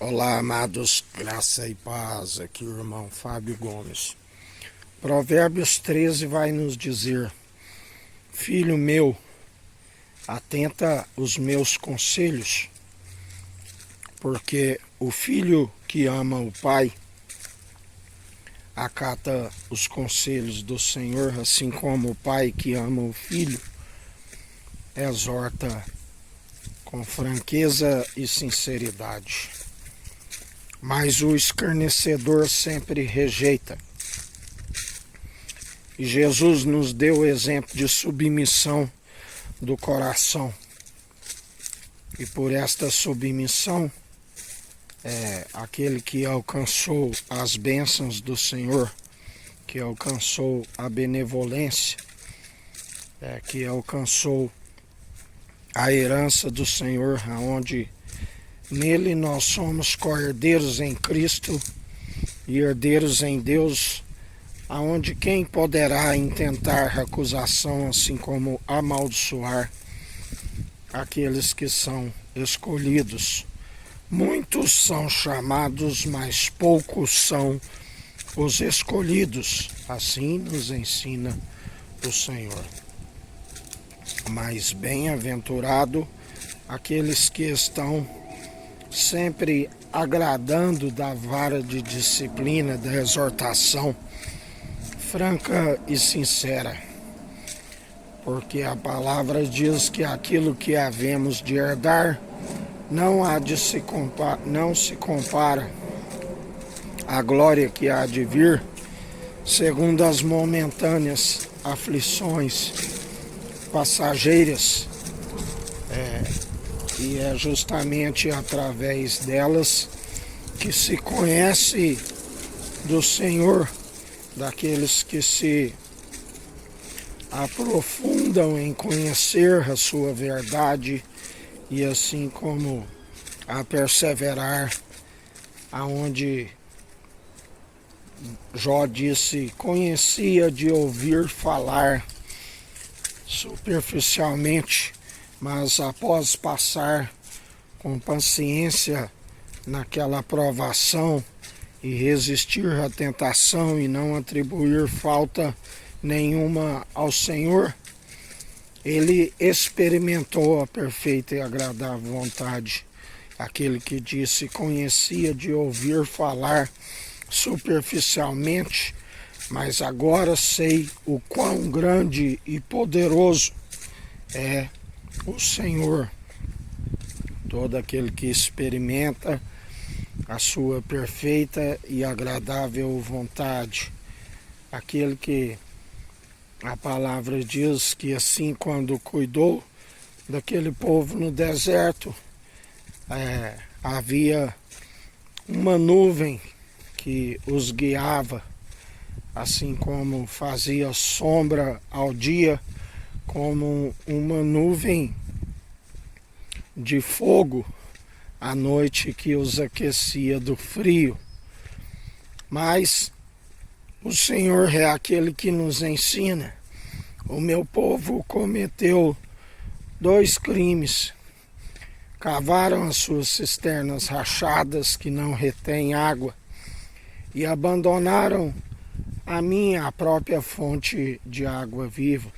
Olá, amados, graça e paz, aqui o irmão Fábio Gomes. Provérbios 13 vai nos dizer: Filho meu, atenta os meus conselhos, porque o filho que ama o pai acata os conselhos do Senhor, assim como o pai que ama o filho exorta com franqueza e sinceridade. Mas o escarnecedor sempre rejeita. E Jesus nos deu o exemplo de submissão do coração. E por esta submissão, aquele que alcançou as bênçãos do Senhor, que alcançou a benevolência, que alcançou a herança do Senhor, aonde nele nós somos co-herdeiros em Cristo e herdeiros em Deus, aonde quem poderá intentar acusação, assim como amaldiçoar aqueles que são escolhidos. Muitos são chamados, mas poucos são os escolhidos. Assim nos ensina o Senhor. Mas bem-aventurado aqueles que estão sempre agradando da vara de disciplina, da exortação franca e sincera, porque a palavra diz que aquilo que havemos de herdar não se compara à glória que há de vir, segundo as momentâneas aflições passageiras, e é justamente através delas que se conhece do Senhor, daqueles que se aprofundam em conhecer a sua verdade e assim como a perseverar, aonde Jó disse: conhecia de ouvir falar superficialmente, mas após passar com paciência naquela provação e resistir à tentação e não atribuir falta nenhuma ao Senhor, ele experimentou a perfeita e agradável vontade. Aquele que disse: conhecia de ouvir falar superficialmente, mas agora sei o quão grande e poderoso é o Senhor. Todo aquele que experimenta a sua perfeita e agradável vontade, aquele que a palavra diz que assim, quando cuidou daquele povo no deserto, havia uma nuvem que os guiava, assim como fazia sombra ao dia, como uma nuvem de fogo à noite que os aquecia do frio. Mas o Senhor é aquele que nos ensina. O meu povo cometeu 2 crimes. Cavaram as suas cisternas rachadas que não retêm água e abandonaram a própria fonte de água viva.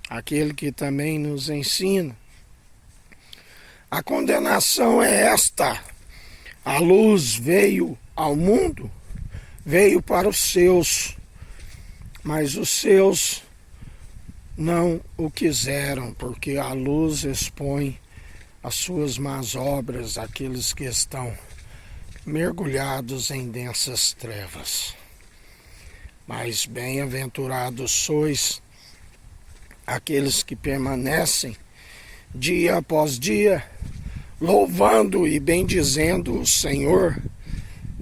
Aquele que também nos ensina. A condenação é esta: a luz veio ao mundo, veio para os seus, mas os seus não o quiseram, porque a luz expõe as suas más obras, aqueles que estão mergulhados em densas trevas. Mas bem-aventurados sois aqueles que permanecem dia após dia, louvando e bendizendo o Senhor.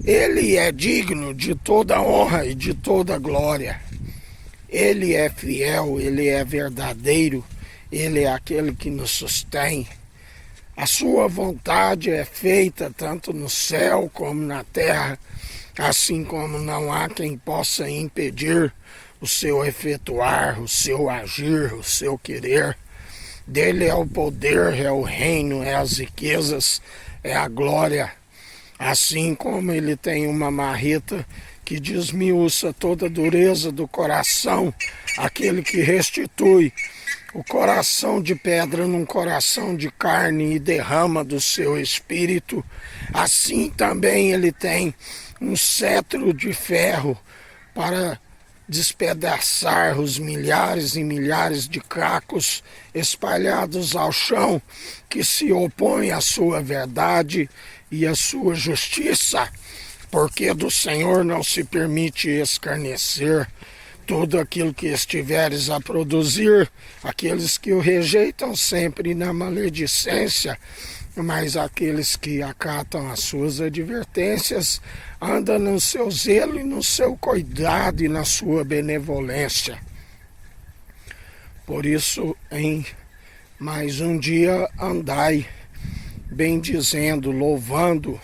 Ele é digno de toda honra e de toda glória. Ele é fiel, ele é verdadeiro, ele é aquele que nos sustém. A sua vontade é feita tanto no céu como na terra, assim como não há quem possa impedir o seu efetuar, o seu agir, o seu querer. Dele é o poder, é o reino, é as riquezas, é a glória. Assim como ele tem uma marreta que desmiuça toda a dureza do coração, aquele que restitui o coração de pedra num coração de carne e derrama do seu espírito, assim também ele tem um cetro de ferro para despedaçar os milhares e milhares de cacos espalhados ao chão que se opõem à sua verdade e à sua justiça, porque do Senhor não se permite escarnecer. Tudo aquilo que estiveres a produzir, aqueles que o rejeitam sempre na maledicência, mas aqueles que acatam as suas advertências, andam no seu zelo e no seu cuidado e na sua benevolência. Por isso, em mais um dia andai bendizendo, louvando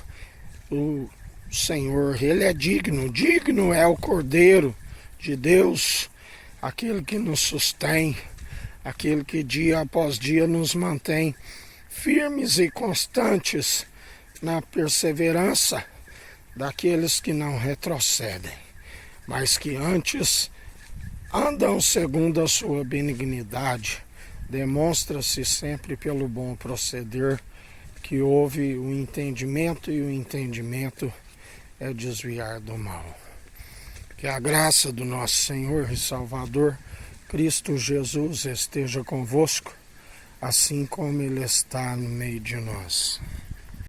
o Senhor. Ele é digno, digno é o Cordeiro de Deus, aquele que nos sustém, aquele que dia após dia nos mantém firmes e constantes na perseverança daqueles que não retrocedem, mas que antes andam segundo a sua benignidade. Demonstra-se sempre pelo bom proceder que houve o entendimento, e o entendimento é desviar do mal. Que a graça do nosso Senhor e Salvador, Cristo Jesus, esteja convosco, assim como Ele está no meio de nós.